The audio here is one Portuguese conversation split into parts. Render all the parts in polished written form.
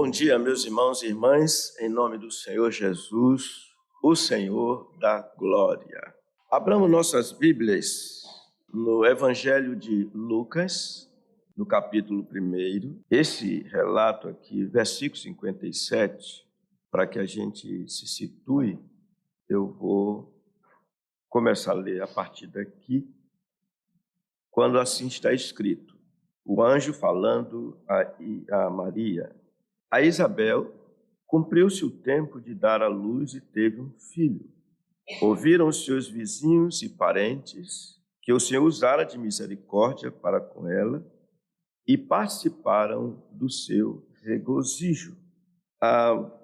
Bom dia, meus irmãos e irmãs, em nome do Senhor Jesus, o Senhor da glória. Abramos nossas Bíblias no Evangelho de Lucas, no capítulo 1. Esse relato aqui, versículo 57, para que a gente se situe, eu vou começar a ler a partir daqui, quando assim está escrito. O anjo falando a Maria. A Isabel cumpriu-se o tempo de dar à luz e teve um filho. Ouviram os seus vizinhos e parentes que o Senhor usara de misericórdia para com ela e participaram do seu regozijo.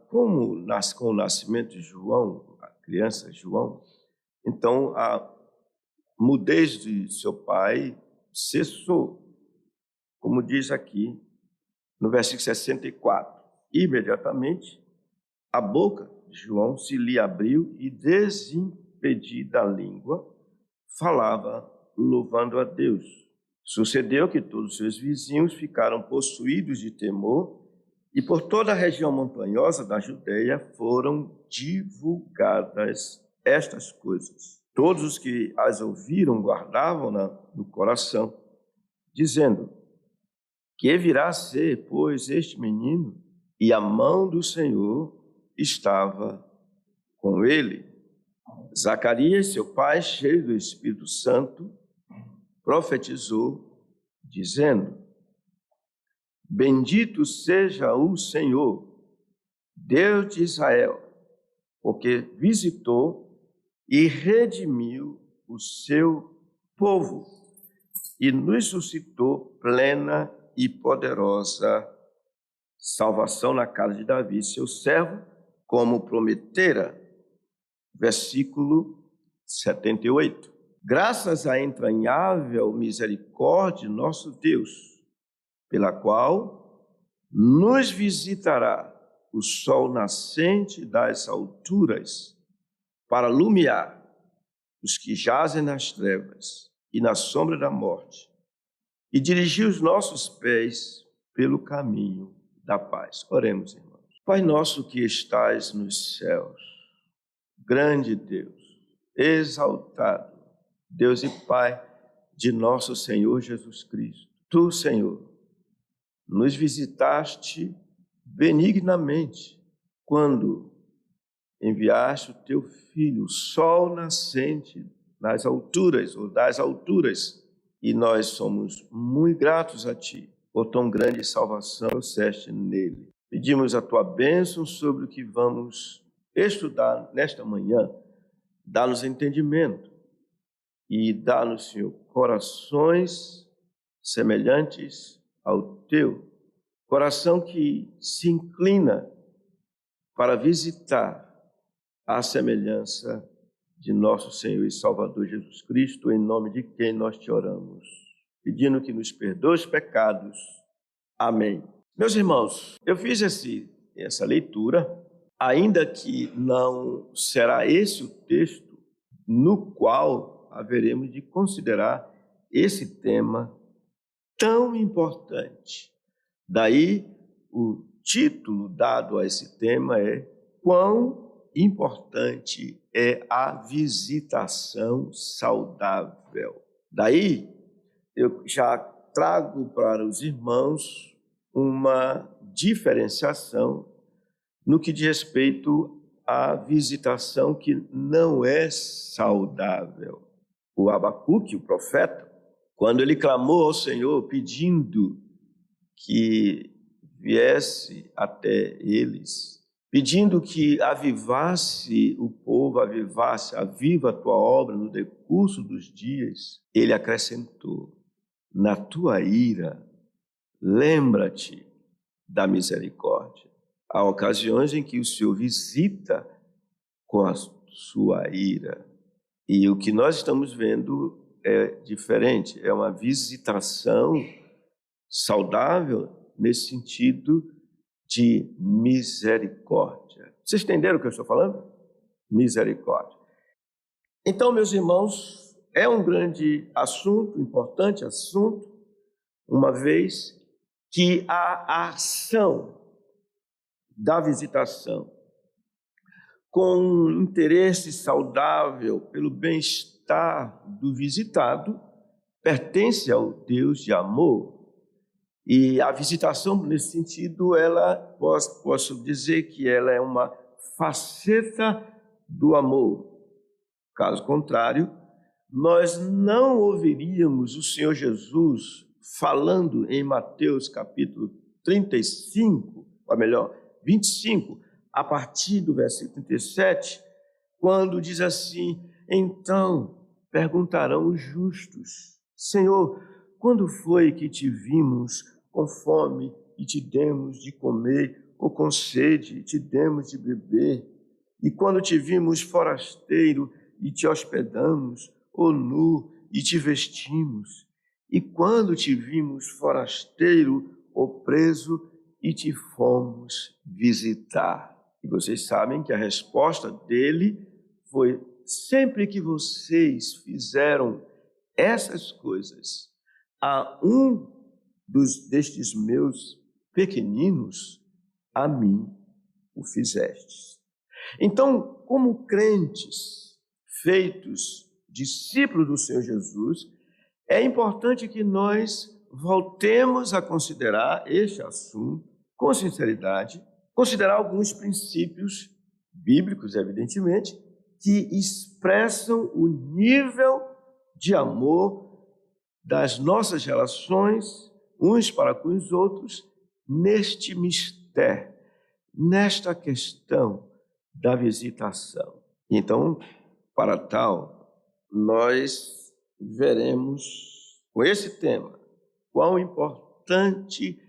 Com o nascimento de João, a criança João, então a mudez de seu pai cessou, como diz aqui no versículo 64. Imediatamente, a boca de João se lhe abriu e, desimpedida a língua, falava, louvando a Deus. Sucedeu que todos os seus vizinhos ficaram possuídos de temor e por toda a região montanhosa da Judeia foram divulgadas estas coisas. Todos os que as ouviram guardavam-na no coração, dizendo: que virá a ser, pois, este menino? E a mão do Senhor estava com ele. Zacarias, seu pai, cheio do Espírito Santo, profetizou, dizendo: bendito seja o Senhor, Deus de Israel, porque visitou e redimiu o seu povo e nos suscitou plena e poderosa salvação na casa de Davi, seu servo, como prometera. Versículo 78. Graças à entranhável misericórdia de nosso Deus, pela qual nos visitará o sol nascente das alturas, para iluminar os que jazem nas trevas e na sombra da morte, e dirigir os nossos pés pelo caminho da paz. Oremos, irmãos. Pai nosso que estais nos céus, grande Deus, exaltado, Deus e Pai de nosso Senhor Jesus Cristo. Tu, Senhor, nos visitaste benignamente quando enviaste o teu Filho, o sol nascente nas alturas, ou das alturas, e nós somos muito gratos a Ti por tão grande salvação que trouxeste nele. Pedimos a Tua bênção sobre o que vamos estudar nesta manhã. Dá-nos entendimento e dá-nos, Senhor, corações semelhantes ao Teu, coração que se inclina para visitar a semelhança de nosso Senhor e Salvador Jesus Cristo, em nome de quem nós te oramos, pedindo que nos perdoe os pecados. Amém. Meus irmãos, eu fiz essa leitura, ainda que não será esse o texto no qual haveremos de considerar esse tema tão importante. Daí, o título dado a esse tema é Quão importante é a visitação saudável. Daí, eu já trago para os irmãos uma diferenciação no que diz respeito à visitação que não é saudável. O Abacuque, o profeta, quando ele clamou ao Senhor pedindo que viesse até eles, pedindo que avivasse o povo, aviva a tua obra no decurso dos dias, ele acrescentou: na tua ira, lembra-te da misericórdia. Há ocasiões em que o Senhor visita com a sua ira. E o que nós estamos vendo é diferente, é uma visitação saudável nesse sentido de misericórdia. Vocês entenderam o que eu estou falando? Misericórdia. Então, meus irmãos, é um grande assunto, importante assunto, uma vez que a ação da visitação, com um interesse saudável pelo bem-estar do visitado, pertence ao Deus de amor. E a visitação, nesse sentido, posso dizer que ela é uma faceta do amor. Caso contrário, nós não ouviríamos o Senhor Jesus falando em Mateus capítulo 35, ou melhor, 25, a partir do versículo 37, quando diz assim: então perguntarão os justos, Senhor, quando foi que te vimos com fome e te demos de comer, ou com sede e te demos de beber? E quando te vimos forasteiro e te hospedamos, ou nu e te vestimos? E quando te vimos forasteiro ou preso e te fomos visitar? E vocês sabem que a resposta dele foi: sempre que vocês fizeram essas coisas a um destes meus pequeninos, a mim o fizestes. Então, como crentes feitos discípulos do Senhor Jesus, é importante que nós voltemos a considerar este assunto com sinceridade, considerar alguns princípios bíblicos, evidentemente, que expressam o nível de amor das nossas relações uns para com os outros neste mistério, nesta questão da visitação. Então, para tal, nós veremos com esse tema quão importante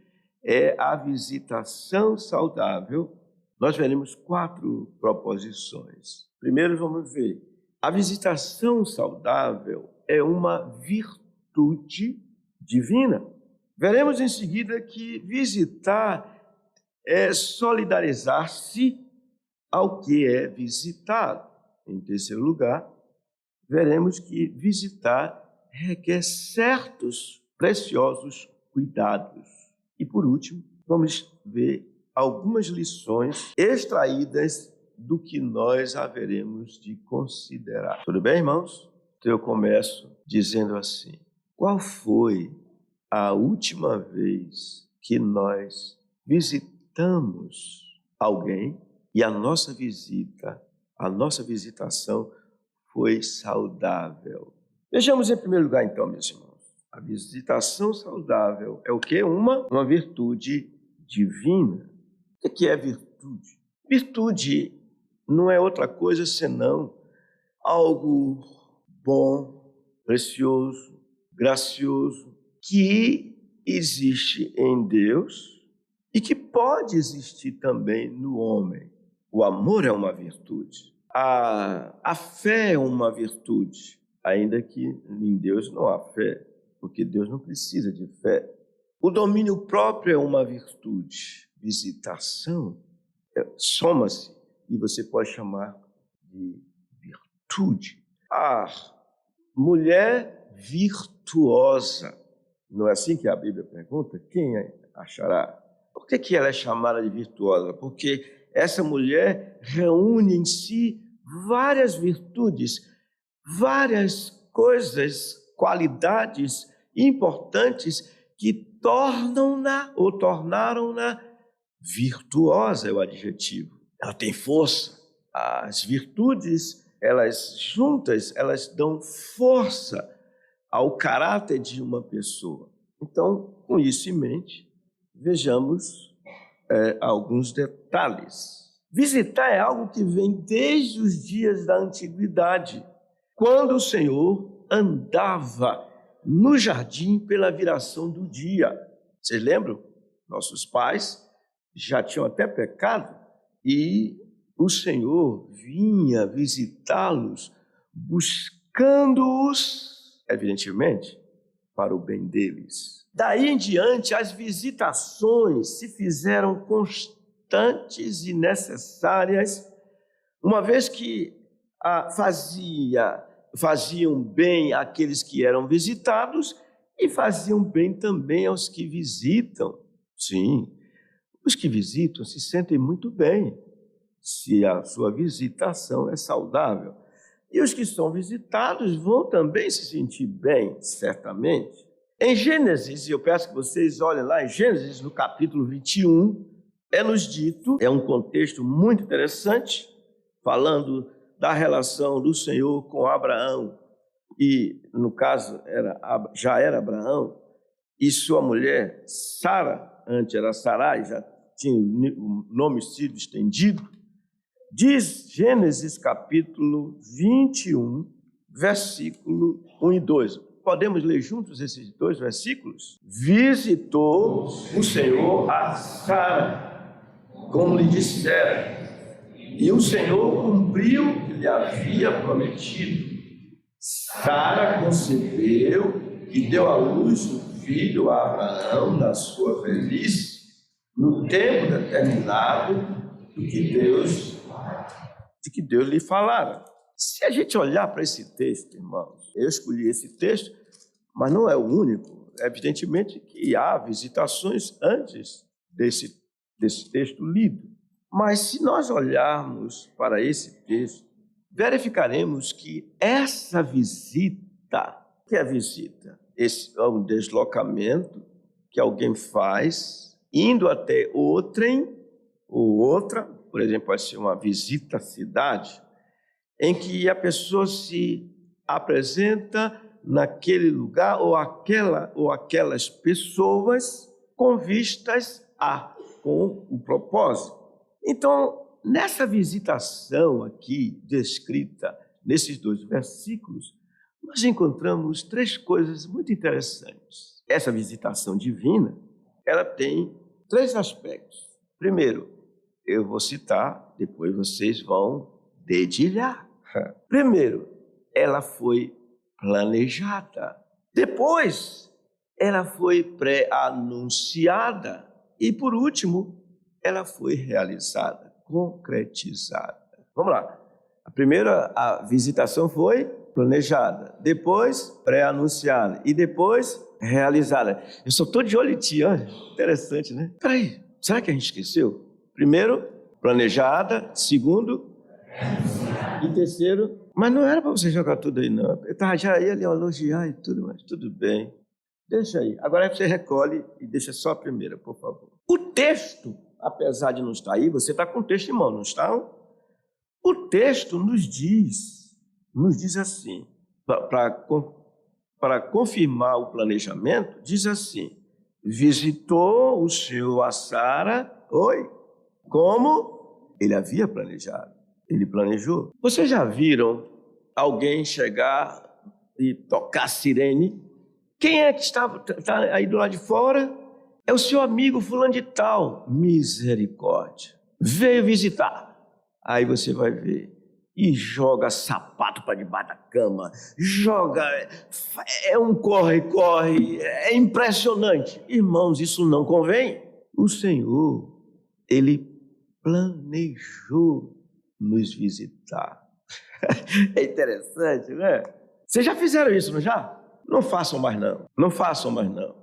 é a visitação saudável. Nós veremos 4 proposições. Primeiro, vamos ver: a visitação saudável é uma virtude divina. Veremos em seguida que visitar é solidarizar-se ao que é visitado. Em terceiro lugar, veremos que visitar requer certos preciosos cuidados. E por último, vamos ver algumas lições extraídas do que nós haveremos de considerar. Tudo bem, irmãos? Então eu começo dizendo assim: qual foi a última vez que nós visitamos alguém e a nossa visitação foi saudável? Vejamos em primeiro lugar, então, meus irmãos. A visitação saudável é o quê? Uma virtude divina. O que é virtude? Virtude não é outra coisa senão algo bom, precioso, gracioso, que existe em Deus e que pode existir também no homem. O amor é uma virtude. A fé é uma virtude, ainda que em Deus não há fé, porque Deus não precisa de fé. O domínio próprio é uma virtude. Visitação soma-se e você pode chamar de virtude. A mulher virtuosa, não é assim que a Bíblia pergunta? Quem achará? Por que ela é chamada de virtuosa? Porque essa mulher reúne em si várias virtudes, várias coisas, qualidades importantes que tornaram-na virtuosa, é o adjetivo. Ela tem força. As virtudes, elas juntas, elas dão força ao caráter de uma pessoa. Então, com isso em mente, vejamos alguns detalhes. Visitar é algo que vem desde os dias da antiguidade, quando o Senhor andava no jardim pela viração do dia. Vocês lembram? Nossos pais já tinham até pecado e o Senhor vinha visitá-los, buscando-os, evidentemente, para o bem deles. Daí em diante, as visitações se fizeram constantes e necessárias, uma vez que faziam bem àqueles que eram visitados e faziam bem também aos que visitam. Sim, Os que visitam se sentem muito bem se a sua visitação é saudável. E os que são visitados vão também se sentir bem, certamente. Em Gênesis, eu peço que vocês olhem lá, em Gênesis, no capítulo 21, é-nos dito, é um contexto muito interessante, falando da relação do Senhor com Abraão, e no caso já era Abraão, e sua mulher Sara, antes era Sarai, já tinha o nome sido estendido. Diz Gênesis capítulo 21, versículo 1 e 2. Podemos ler juntos esses dois versículos? Visitou o Senhor a Sara, como lhe dissera, e o Senhor cumpriu o que lhe havia prometido. Sara concebeu e deu à luz um filho a Abraão na sua velhice, no tempo determinado de que Deus lhe falara. Se a gente olhar para esse texto, irmãos, eu escolhi esse texto, mas não é o único. Evidentemente que há visitações antes desse texto lido. Mas se nós olharmos para esse texto, verificaremos que essa visita, que é a visita? Esse é um deslocamento que alguém faz, indo até outrem, ou outra, por exemplo, pode ser uma visita à cidade, em que a pessoa se apresenta naquele lugar ou aquelas pessoas com vistas com o propósito. Então, nessa visitação aqui descrita nesses dois versículos, nós encontramos três coisas muito interessantes. Essa visitação divina, ela tem três aspectos. Primeiro, eu vou citar, depois vocês vão dedilhar. Primeiro, ela foi planejada. Depois, ela foi pré-anunciada. E, por último, ela foi realizada, concretizada. Vamos lá. A primeira, a visitação foi planejada, depois pré-anunciada e depois realizada. Eu só estou de olho em ti, olha. Interessante, né? Peraí, será que a gente esqueceu? Primeiro, planejada. Segundo, e terceiro, mas não era para você jogar tudo aí, não. Eu já ia lhe elogiar e tudo, mas tudo bem. Deixa aí. Agora você recolhe e deixa só a primeira, por favor. O texto, apesar de não estar aí, você está com o texto em mão, não está? O texto nos diz assim, para confirmar o planejamento, diz assim: visitou o Senhor a Sara, como ele havia planejado. Ele planejou. Vocês já viram alguém chegar e tocar sirene? Quem é que está aí do lado de fora? É o seu amigo fulano de tal. Misericórdia. Veio visitar. Aí você vai ver. E joga sapato para debaixo da cama. Joga. É um corre-corre. É impressionante. Irmãos, isso não convém. O Senhor, Ele planejou nos visitar. É interessante, né? Vocês já fizeram isso, não já? Não façam mais não. Não façam mais não.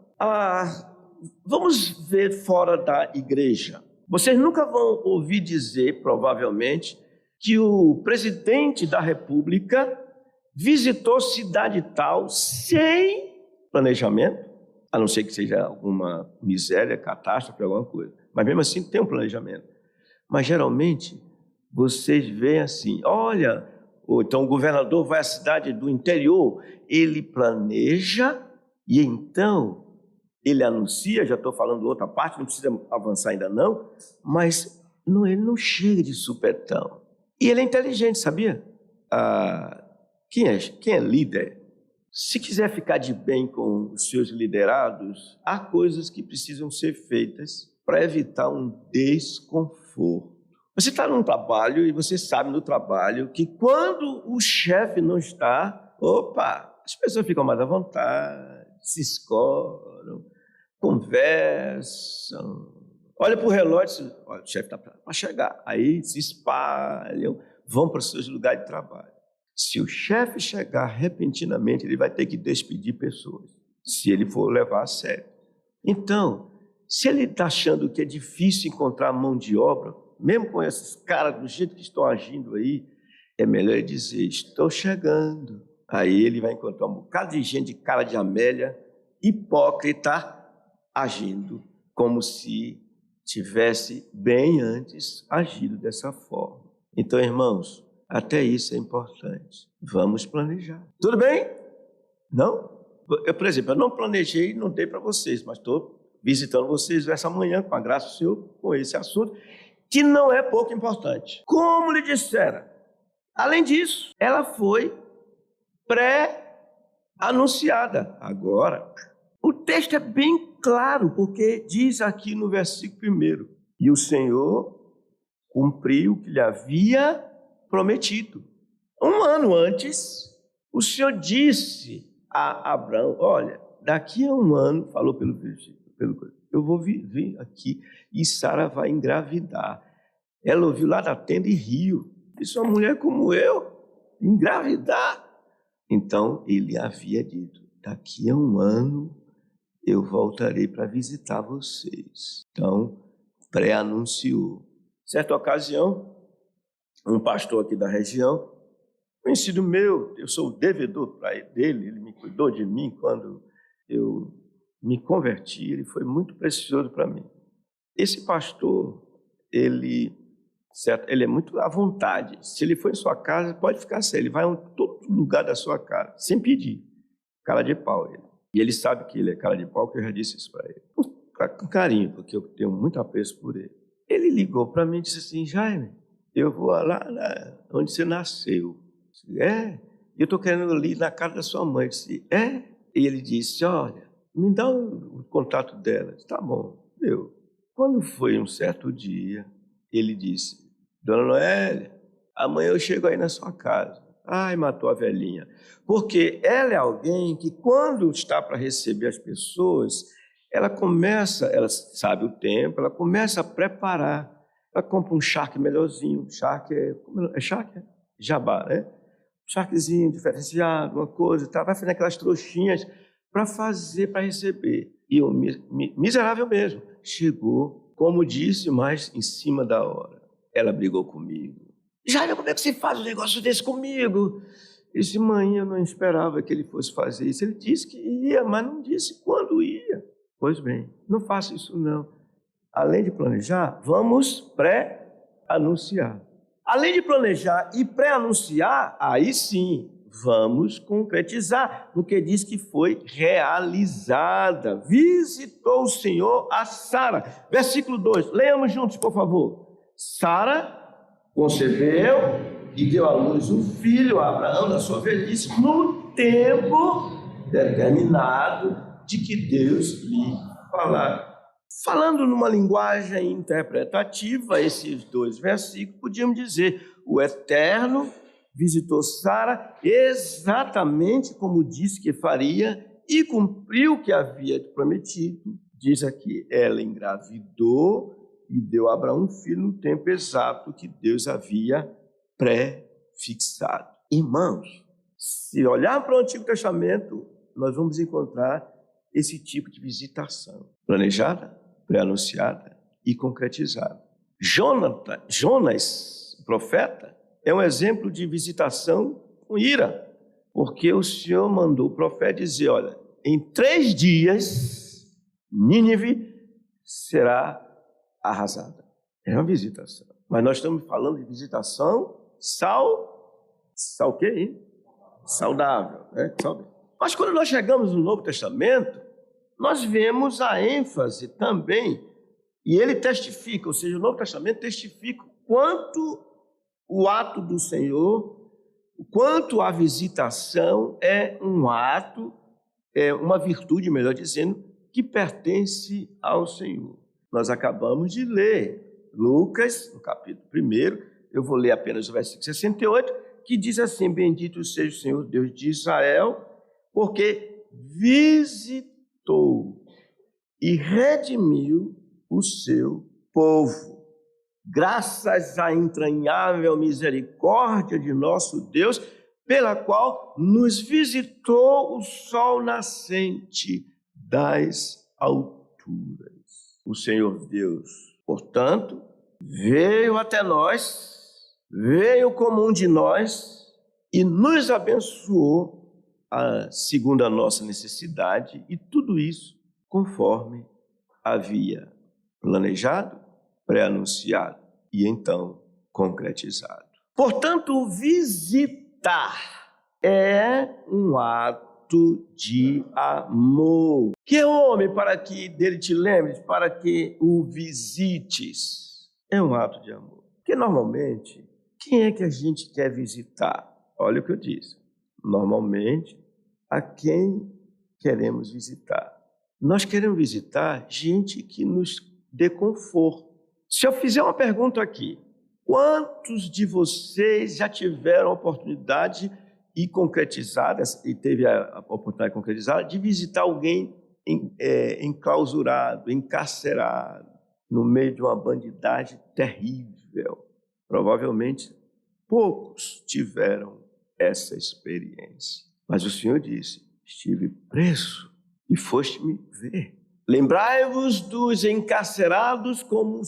Vamos ver fora da igreja. Vocês nunca vão ouvir dizer, provavelmente, que o presidente da República visitou cidade tal sem planejamento, a não ser que seja alguma miséria, catástrofe, alguma coisa. Mas mesmo assim tem um planejamento. Mas geralmente vocês veem assim, olha, ou então o governador vai à cidade do interior, ele planeja e então ele anuncia, já estou falando outra parte, não precisa avançar ainda não, mas ele não chega de supetão. E ele é inteligente, sabia? Quem é líder? Se quiser ficar de bem com os seus liderados, há coisas que precisam ser feitas para evitar um desconforto. Você está num trabalho e você sabe no trabalho que quando o chefe não está, as pessoas ficam mais à vontade, se escoram, conversam, olha para o relógio, olha, o chefe está para chegar, aí se espalham, vão para os seus lugares de trabalho. Se o chefe chegar repentinamente, ele vai ter que despedir pessoas, se ele for levar a sério. Então, Se ele está achando que é difícil encontrar mão de obra, mesmo com esses caras do jeito que estão agindo aí, é melhor ele dizer, estou chegando. Aí ele vai encontrar um bocado de gente de cara de Amélia, hipócrita, agindo como se tivesse bem antes agido dessa forma. Então, irmãos, até isso é importante. Vamos planejar. Tudo bem? Não? Eu, por exemplo, eu não planejei e não dei para vocês, mas estou visitando vocês essa manhã, com a graça do Senhor, com esse assunto, que não é pouco importante. Como lhe disseram. Além disso, ela foi pré-anunciada. Agora, o texto é bem claro, porque diz aqui no versículo 1, e o Senhor cumpriu o que lhe havia prometido. 1 ano antes, o Senhor disse a Abraão, olha, daqui a 1 ano, falou pelo eu vou vir aqui e Sara vai engravidar. Ela ouviu lá da tenda e riu. Disse, uma mulher como eu, engravidar? Então, ele havia dito, daqui a 1 ano eu voltarei para visitar vocês. Então, pré-anunciou. Certa ocasião, um pastor aqui da região, conhecido meu, eu sou o devedor dele, ele me cuidou de mim quando eu me converti, ele foi muito precioso para mim. Esse pastor, ele é muito à vontade. Se ele for em sua casa, pode ficar assim, ele vai em todo lugar da sua casa, sem pedir. Cara de pau ele. E ele sabe que ele é cara de pau, que eu já disse isso para ele. Com carinho, porque eu tenho muito apreço por ele. Ele ligou para mim e disse assim, Jaime, eu vou lá onde você nasceu. Eu disse, é? Eu estou querendo ali na casa da sua mãe. Eu disse, é? E ele disse, olha, me dá o contato dela. Eu disse, tá bom, deu. Quando foi um certo dia, ele disse, Dona Noélia, amanhã eu chego aí na sua casa. Ai, matou a velhinha. Porque ela é alguém que, quando está para receber as pessoas, ela sabe o tempo, ela começa a preparar. Ela compra um charque melhorzinho. Charque é charque? Jabá, né? Charquezinho diferenciado, uma coisa e tal. Vai fazer aquelas trouxinhas para fazer, para receber. E o miserável mesmo chegou, como disse, mas em cima da hora. Ela brigou comigo. Jaime, como é que você faz um negócio desse comigo? Disse, mãe, eu não esperava que ele fosse fazer isso. Ele disse que ia, mas não disse quando ia. Pois bem, não faça isso não. Além de planejar, vamos pré-anunciar. Além de planejar e pré-anunciar, aí sim, vamos concretizar, porque diz que foi realizada. Visitou o Senhor a Sara. Versículo 2, leiamos juntos, por favor. Sara concebeu e deu à luz um filho a Abraão na sua velhice, no tempo determinado de que Deus lhe falara. Falando numa linguagem interpretativa, esses 2 versículos, podíamos dizer, o Eterno visitou Sara exatamente como disse que faria e cumpriu o que havia prometido. Diz aqui, ela engravidou e deu a Abraão um filho no tempo exato que Deus havia pré-fixado. Irmãos, se olhar para o Antigo Testamento, nós vamos encontrar esse tipo de visitação. Planejada, pré-anunciada e concretizada. Jonas, o profeta, é um exemplo de visitação com ira, porque o Senhor mandou o profeta dizer, olha, em 3 dias, Nínive será arrasada. É uma visitação. Mas nós estamos falando de visitação o quê, hein? Saudável, né? Saudável. Mas quando nós chegamos no Novo Testamento, nós vemos a ênfase também, e ele testifica, ou seja, o Novo Testamento testifica quanto o ato do Senhor, quanto a visitação é um ato, é uma virtude, melhor dizendo, que pertence ao Senhor. Nós acabamos de ler Lucas, no capítulo 1, eu vou ler apenas o versículo 68, que diz assim, bendito seja o Senhor Deus de Israel, porque visitou e redimiu o seu povo. Graças à entranhável misericórdia de nosso Deus, pela qual nos visitou o sol nascente das alturas. o Senhor Deus. Portanto, veio até nós, veio como um de nós e nos abençoou segundo a nossa necessidade, e tudo isso conforme havia planejado, pré-anunciado e então concretizado. Portanto, visitar é um ato de amor. Que homem para que dele te lembres, para que o visites. É um ato de amor. Porque normalmente, quem é que a gente quer visitar? Olha o que eu disse. Normalmente, a quem queremos visitar? Nós queremos visitar gente que nos dê conforto. Se eu fizer uma pergunta aqui, quantos de vocês já tiveram a oportunidade e teve a oportunidade concretizada de visitar alguém enclausurado, encarcerado, no meio de uma bandidagem terrível? Provavelmente poucos tiveram essa experiência. Mas o Senhor disse: estive preso e foste me ver. Lembrai-vos dos encarcerados como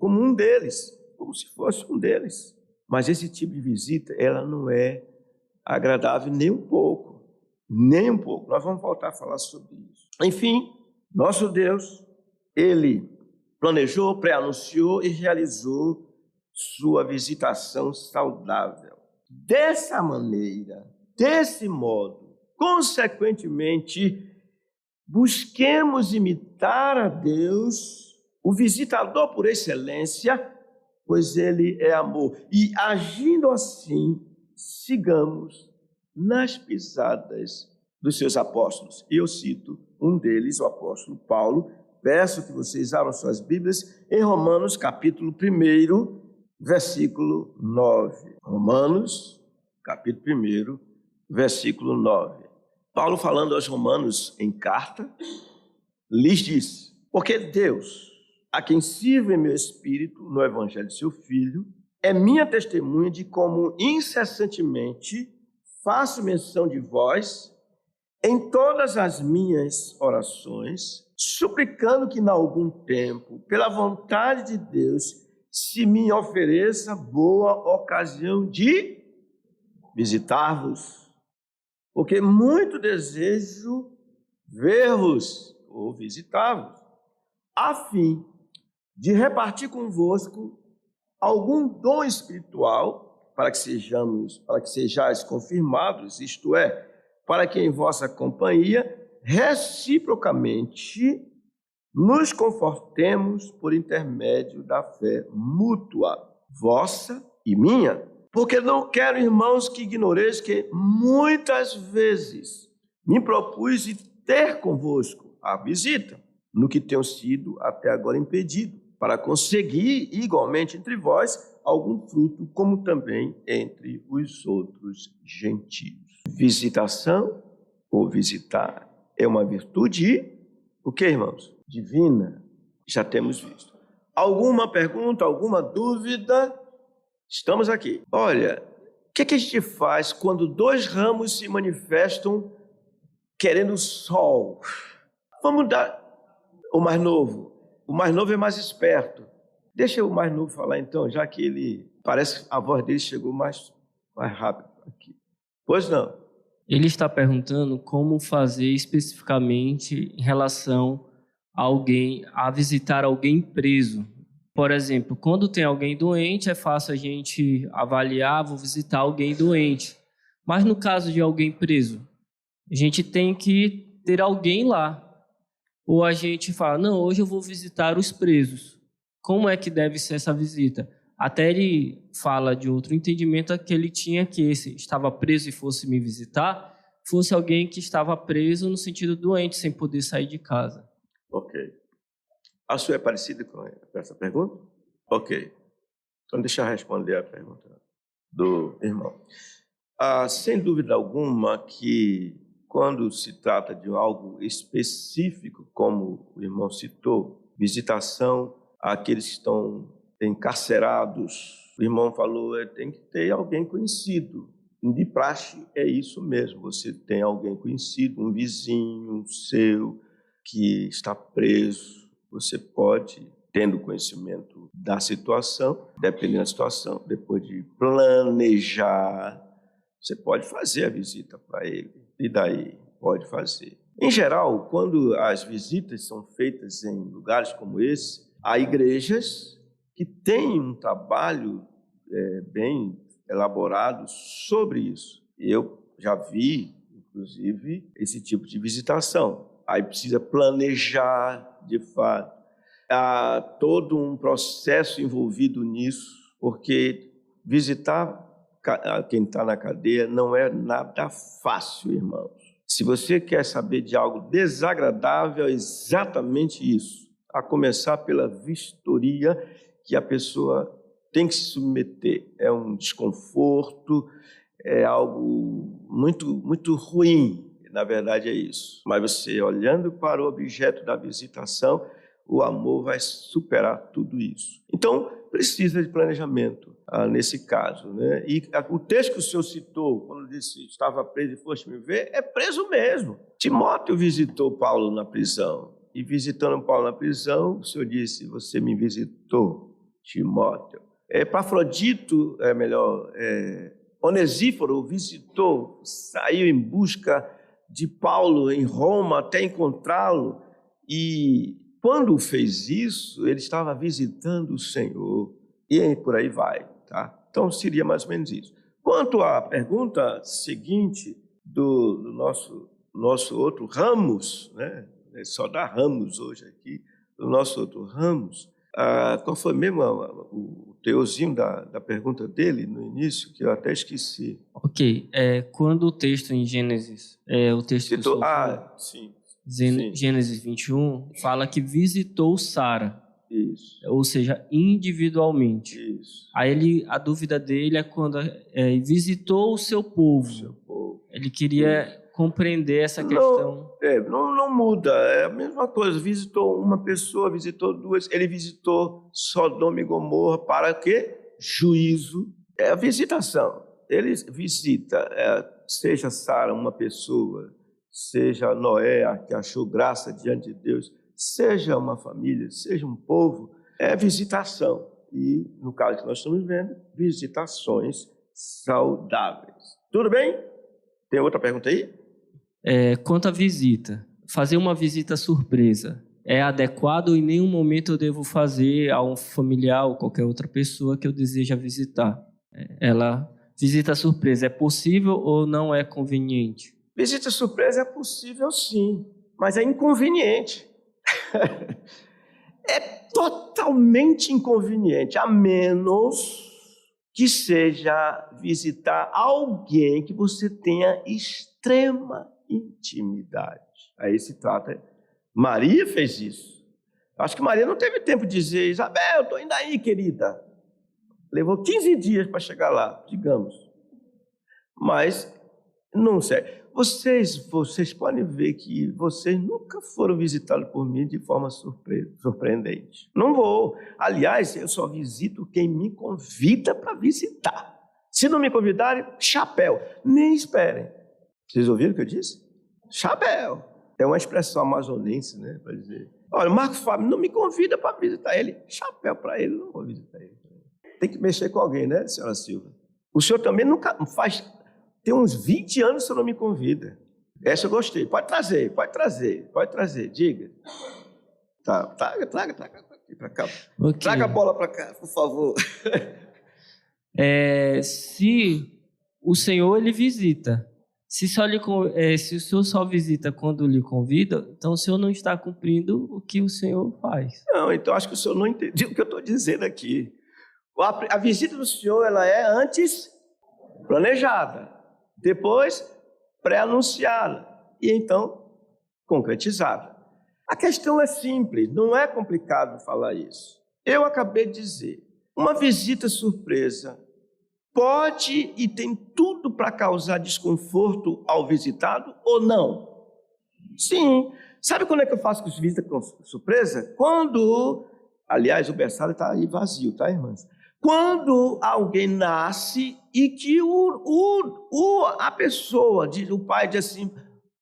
um deles, como se fosse um deles. Mas esse tipo de visita, ela não é agradável nem um pouco, nem um pouco. Nós vamos voltar a falar sobre isso. Enfim, nosso Deus, Ele planejou, pré-anunciou e realizou sua visitação saudável. Dessa maneira, desse modo, consequentemente, busquemos imitar a Deus, o visitador por excelência, pois Ele é amor. E agindo assim, sigamos nas pisadas dos seus apóstolos. E eu cito um deles, o apóstolo Paulo. Peço que vocês abram suas Bíblias em Romanos, capítulo 1, versículo 9. Romanos, capítulo 1, versículo 9. Paulo, falando aos romanos em carta, lhes diz: porque Deus, a quem sirvo em meu espírito no evangelho de seu Filho, é minha testemunha de como incessantemente faço menção de vós em todas as minhas orações, suplicando que, em algum tempo, pela vontade de Deus, se me ofereça boa ocasião de visitar-vos, porque muito desejo ver-vos ou visitar-vos, a fim de repartir convosco algum dom espiritual, para que sejais confirmados, isto é, para que em vossa companhia reciprocamente nos confortemos por intermédio da fé mútua, vossa e minha. Porque não quero, irmãos, que ignoreis que muitas vezes me propus ter convosco a visita, no que tenho sido até agora impedido, para conseguir igualmente entre vós algum fruto, como também entre os outros gentios. Visitação ou visitar é uma virtude, o que, irmãos? Divina. Já temos visto. Alguma pergunta, alguma dúvida? Estamos aqui. Olha, o que a gente faz quando dois ramos se manifestam querendo sol? Vamos dar o mais novo. O mais novo é mais esperto. Deixa o mais novo falar então, já que ele parece que a voz dele chegou mais rápido aqui. Pois não. Ele está perguntando como fazer especificamente em relação a visitar alguém preso. Por exemplo, quando tem alguém doente, é fácil a gente avaliar, vou visitar alguém doente. Mas no caso de alguém preso, a gente tem que ter alguém lá. Ou a gente fala, não, hoje eu vou visitar os presos. Como é que deve ser essa visita? Até ele fala de outro entendimento que ele tinha que se estava preso e fosse me visitar, fosse alguém que estava preso no sentido doente, sem poder sair de casa. Ok. A sua é parecida com essa pergunta? Ok. Então deixa eu responder a pergunta do irmão. Sem dúvida alguma que quando se trata de algo específico, como o irmão citou, visitação àqueles que estão encarcerados, o irmão falou, tem que ter alguém conhecido. De praxe é isso mesmo, você tem alguém conhecido, um vizinho seu que está preso, você pode, tendo conhecimento da situação, dependendo da situação, depois de planejar, você pode fazer a visita para ele. E daí? Pode fazer. Em geral, quando as visitas são feitas em lugares como esse, há igrejas que têm um trabalho bem elaborado sobre isso. Eu já vi, inclusive, esse tipo de visitação. Aí precisa planejar, de fato. Há todo um processo envolvido nisso, porque visitar quem está na cadeia não é nada fácil, irmãos. Se você quer saber de algo desagradável, é exatamente isso. A começar pela vistoria que a pessoa tem que se submeter. É um desconforto, é algo muito, muito ruim. Na verdade é isso. Mas você, olhando para o objeto da visitação, o amor vai superar tudo isso. Então, precisa de planejamento nesse caso, né? E o texto que o senhor citou, quando disse estava preso e foste me ver, é preso mesmo. Timóteo visitou Paulo na prisão. E visitando Paulo na prisão, o senhor disse, você me visitou, Timóteo. Epafrodito, Onesíforo visitou, saiu em busca de Paulo em Roma até encontrá-lo. E quando fez isso, ele estava visitando o Senhor. E por aí vai, tá? Então, seria mais ou menos isso. Quanto à pergunta seguinte do nosso outro Ramos, né? Só dá Ramos hoje aqui, do nosso outro Ramos, qual foi mesmo o teozinho da pergunta dele no início, que eu até esqueci. Ok, quando o texto em Gênesis, o texto que Citou, sim. Sim. Gênesis 21, fala que visitou Sara. Isso. Ou seja, individualmente. Isso. Aí a dúvida dele é quando visitou o seu povo. Ele queria compreender essa questão. Não muda, é a mesma coisa. Visitou uma pessoa, visitou duas, ele visitou Sodoma e Gomorra para quê? Juízo. É a visitação. Ele visita, seja Sara uma pessoa, seja Noé, que achou graça diante de Deus, seja uma família, seja um povo, é visitação. E, no caso que nós estamos vendo, visitações saudáveis. Tudo bem? Tem outra pergunta aí? Quanto à visita, fazer uma visita surpresa é adequado? Em nenhum momento eu devo fazer a um familiar ou qualquer outra pessoa que eu deseja visitar. Visita surpresa é possível ou não é conveniente? Visita surpresa é possível, sim, mas é inconveniente. É totalmente inconveniente, a menos que seja visitar alguém que você tenha extrema intimidade. Aí se trata. Maria fez isso. Acho que Maria não teve tempo de dizer, Isabel, estou indo aí, querida. Levou 15 dias para chegar lá, digamos. Mas, não sei. Vocês podem ver que vocês nunca foram visitados por mim de forma surpreendente. Não vou. Aliás, eu só visito quem me convida para visitar. Se não me convidarem, chapéu. Nem esperem. Vocês ouviram o que eu disse? Chapéu. É uma expressão amazonense, né? Para dizer, olha, o Marcos Fábio não me convida para visitar ele. Chapéu para ele, não vou visitar ele. Tem que mexer com alguém, né, senhora Silva? O senhor também nunca faz... Tem uns 20 anos que você não me convida. Essa eu gostei. Pode trazer. Diga. Tá, traga aqui para cá. Okay. Traga a bola para cá, por favor. Se o Senhor, ele visita. Se o Senhor só visita quando lhe convida, então o Senhor não está cumprindo o que o Senhor faz. Não, então acho que o Senhor não entendeu o que eu estou dizendo aqui. A visita do Senhor, ela é antes planejada. Depois, pré-anunciada e então concretizada. A questão é simples, não é complicado falar isso. Eu acabei de dizer, uma visita surpresa pode e tem tudo para causar desconforto ao visitado ou não? Sim. Sabe quando é que eu faço visita surpresa? Quando, aliás, o berçário está aí vazio, tá, irmãs? Quando alguém nasce e que a pessoa, o pai diz assim,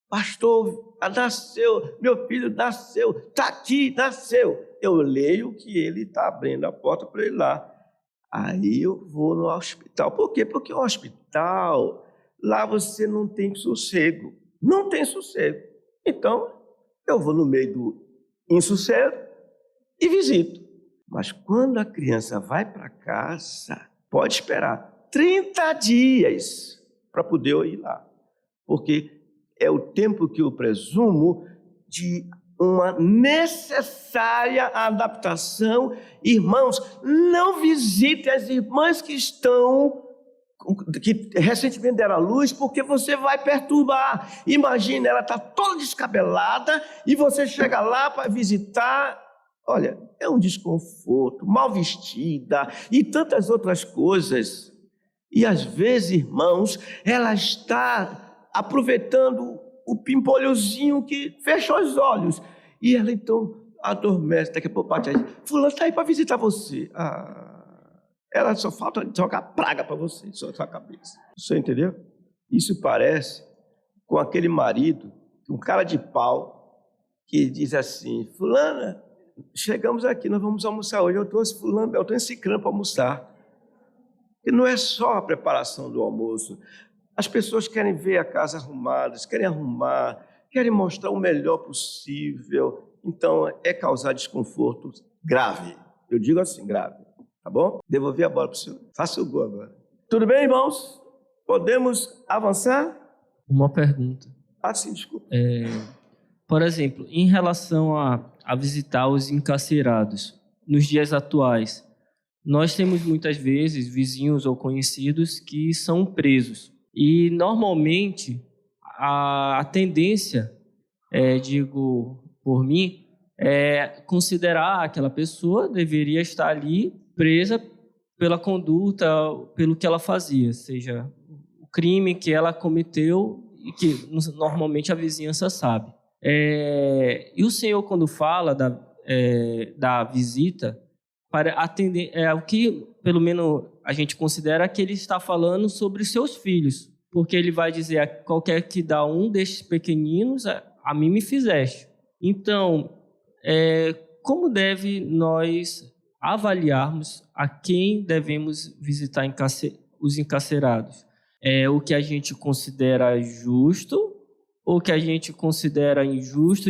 pastor, nasceu, meu filho nasceu, está aqui, nasceu. Eu leio que ele está abrindo a porta para ele lá. Aí eu vou no hospital. Por quê? Porque o hospital, lá você não tem sossego. Não tem sossego. Então, eu vou no meio do insossego e visito. Mas quando a criança vai para casa, pode esperar 30 dias para poder eu ir lá. Porque é o tempo que eu presumo de uma necessária adaptação. Irmãos, não visitem as irmãs que recentemente deram à luz, porque você vai perturbar. Imagina, ela está toda descabelada e você chega lá para visitar. Olha, é um desconforto, mal vestida e tantas outras coisas. E às vezes, irmãos, ela está aproveitando o pimpolhozinho que fechou os olhos. E ela então adormece, daqui a pouco bate aí. Fulano está aí para visitar você. Ela só falta jogar praga para você, sobre a sua cabeça. Você entendeu? Isso parece com aquele marido, um cara de pau, que diz assim: fulana, chegamos aqui, nós vamos almoçar hoje. Eu trouxe fulano, eu trouxe Cicrano para almoçar. E não é só a preparação do almoço. As pessoas querem ver a casa arrumada, querem arrumar, querem mostrar o melhor possível. Então, é causar desconforto grave. Eu digo assim, grave. Tá bom? Devolvi a bola para o senhor. Faça o gol agora. Tudo bem, irmãos? Podemos avançar? Uma pergunta. Sim, desculpa. Por exemplo, em relação a visitar os encarcerados, nos dias atuais, nós temos muitas vezes vizinhos ou conhecidos que são presos. E, normalmente, a tendência, digo por mim, é considerar aquela pessoa deveria estar ali presa pela conduta, pelo que ela fazia, seja o crime que ela cometeu e que normalmente a vizinhança sabe. E o Senhor, quando fala da visita, para atender, o que pelo menos a gente considera que ele está falando sobre seus filhos, porque ele vai dizer: qualquer que dá um destes pequeninos, a mim me fizeste. Então, como deve nós avaliarmos a quem devemos visitar os encarcerados? O que a gente considera justo ou o que a gente considera injusto?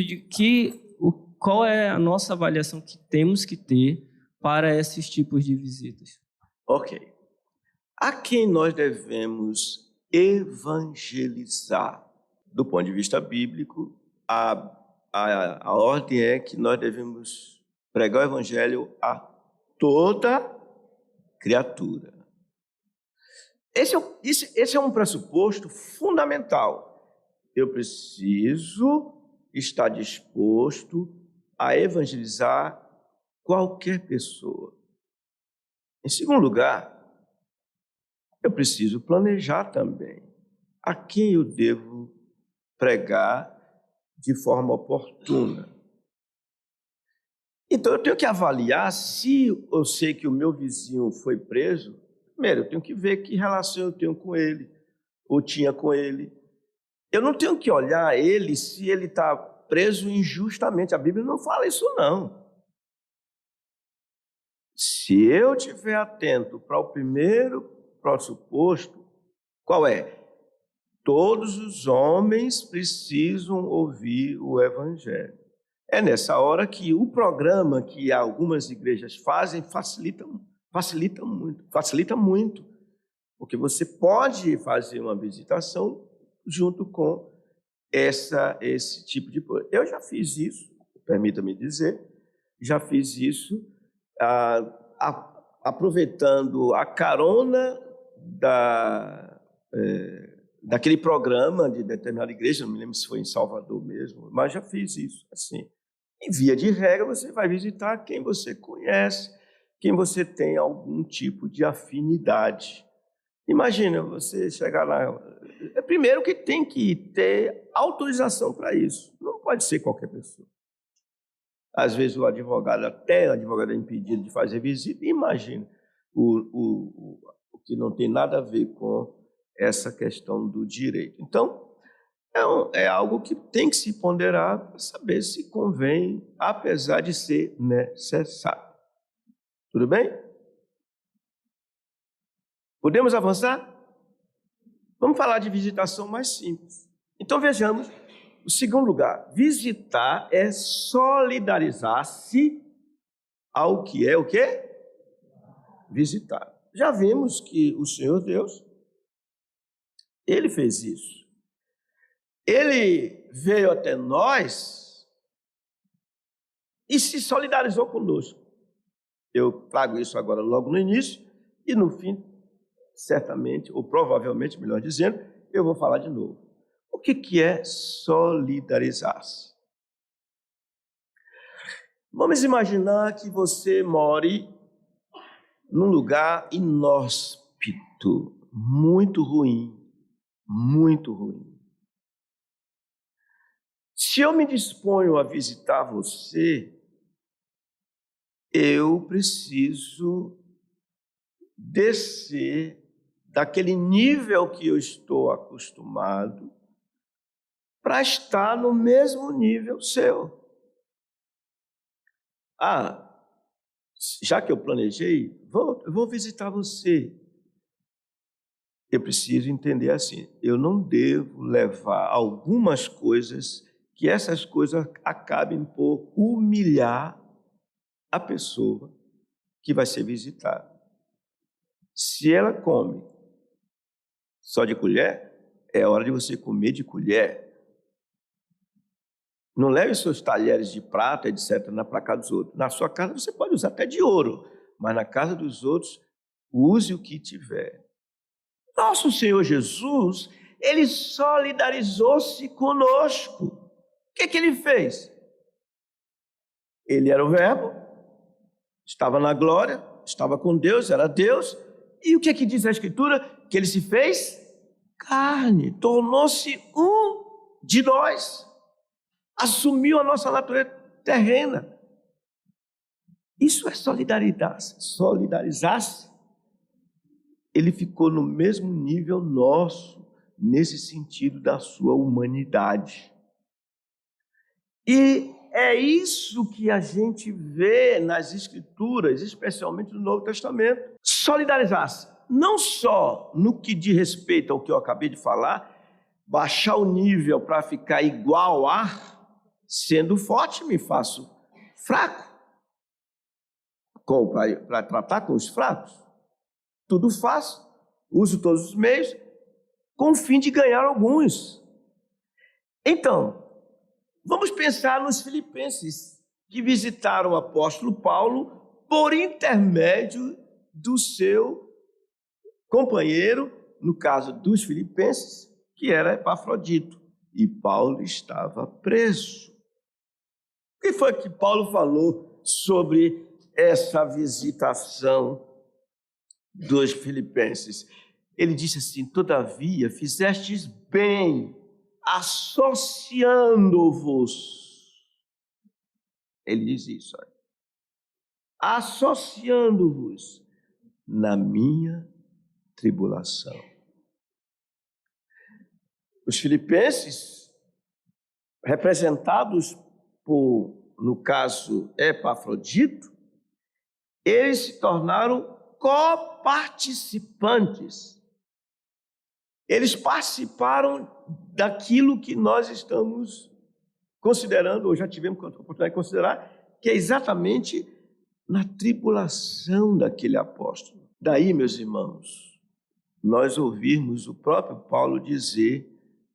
Qual é a nossa avaliação que temos que ter para esses tipos de visitas? Ok. A quem nós devemos evangelizar? Do ponto de vista bíblico, a ordem é que nós devemos pregar o evangelho a toda criatura. Esse é um pressuposto fundamental. Eu preciso estar disposto a evangelizar qualquer pessoa. Em segundo lugar, eu preciso planejar também a quem eu devo pregar de forma oportuna. Então, eu tenho que avaliar se eu sei que o meu vizinho foi preso. Primeiro, eu tenho que ver que relação eu tenho com ele, ou tinha com ele. Eu não tenho que olhar ele se ele está preso injustamente. A Bíblia não fala isso, não. Se eu estiver atento para o primeiro pressuposto, qual é? Todos os homens precisam ouvir o Evangelho. É nessa hora que o programa que algumas igrejas fazem facilita muito, porque você pode fazer uma visitação junto com esse tipo de coisa. Eu já fiz isso, permita-me dizer, já fiz isso, aproveitando a carona daquele programa de determinada igreja, não me lembro se foi em Salvador mesmo, mas já fiz isso, assim. Em via de regra, você vai visitar quem você conhece, quem você tem algum tipo de afinidade. Imagina você chegar lá. Primeiro que tem que ter autorização para isso. Não pode ser qualquer pessoa. Às vezes o advogado é impedido de fazer visita. Imagina o que não tem nada a ver com essa questão do direito. Então, É algo que tem que se ponderar para saber se convém, apesar de ser necessário. Tudo bem? Podemos avançar? Vamos falar de visitação mais simples. Então vejamos o segundo lugar. Visitar é solidarizar-se ao que é o quê? Visitar. Já vimos que o Senhor Deus, Ele fez isso. Ele veio até nós e se solidarizou conosco. Eu trago isso agora logo no início e no fim, certamente, ou provavelmente, melhor dizendo, eu vou falar de novo. O que é solidarizar-se? Vamos imaginar que você more num lugar inóspito, muito ruim, muito ruim. Se eu me disponho a visitar você, eu preciso descer daquele nível que eu estou acostumado para estar no mesmo nível seu. Já que eu planejei, eu vou visitar você. Eu preciso entender assim, eu não devo levar algumas coisas que essas coisas acabem por humilhar a pessoa que vai ser visitada. Se ela come só de colher, é hora de você comer de colher. Não leve seus talheres de prata, etc., para casa dos outros. Na sua casa você pode usar até de ouro, mas na casa dos outros, use o que tiver. Nosso Senhor Jesus, Ele solidarizou-se conosco. O que Ele fez? Ele era o Verbo, estava na glória, estava com Deus, era Deus. E o que diz a Escritura? Que Ele se fez carne, tornou-se um de nós, assumiu a nossa natureza terrena. Isso é solidarizar-se. Ele ficou no mesmo nível nosso, nesse sentido da sua humanidade. E é isso que a gente vê nas Escrituras, especialmente no Novo Testamento. Solidarizar-se, não só no que diz respeito ao que eu acabei de falar, baixar o nível para ficar igual a, sendo forte me faço fraco, para tratar com os fracos. Tudo faço, uso todos os meios, com o fim de ganhar alguns. Então, vamos pensar nos filipenses, que visitaram o apóstolo Paulo por intermédio do seu companheiro, no caso dos filipenses, que era Epafrodito, e Paulo estava preso. O que foi que Paulo falou sobre essa visitação dos filipenses? Ele disse assim: todavia fizestes bem associando-vos. Ele diz isso, olha, associando-vos na minha tribulação. Os filipenses, representados por, no caso, Epafrodito, eles se tornaram coparticipantes. Eles participaram daquilo que nós estamos considerando, ou já tivemos a oportunidade de considerar, que é exatamente na tribulação daquele apóstolo. Daí, meus irmãos, nós ouvirmos o próprio Paulo dizer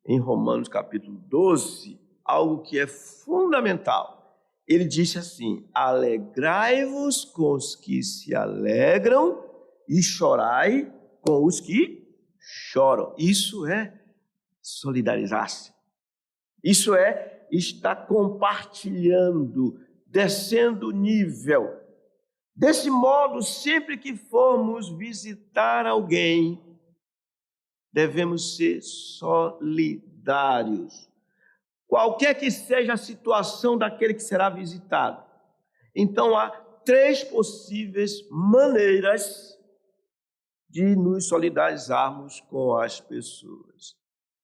em Romanos capítulo 12, algo que é fundamental. Ele disse assim: alegrai-vos com os que se alegram e chorai com os que choram. Isso é solidarizar-se. Isso é estar compartilhando, descendo o nível. Desse modo, sempre que formos visitar alguém, devemos ser solidários. Qualquer que seja a situação daquele que será visitado. Então, há 3 possíveis maneiras de nos solidarizarmos com as pessoas.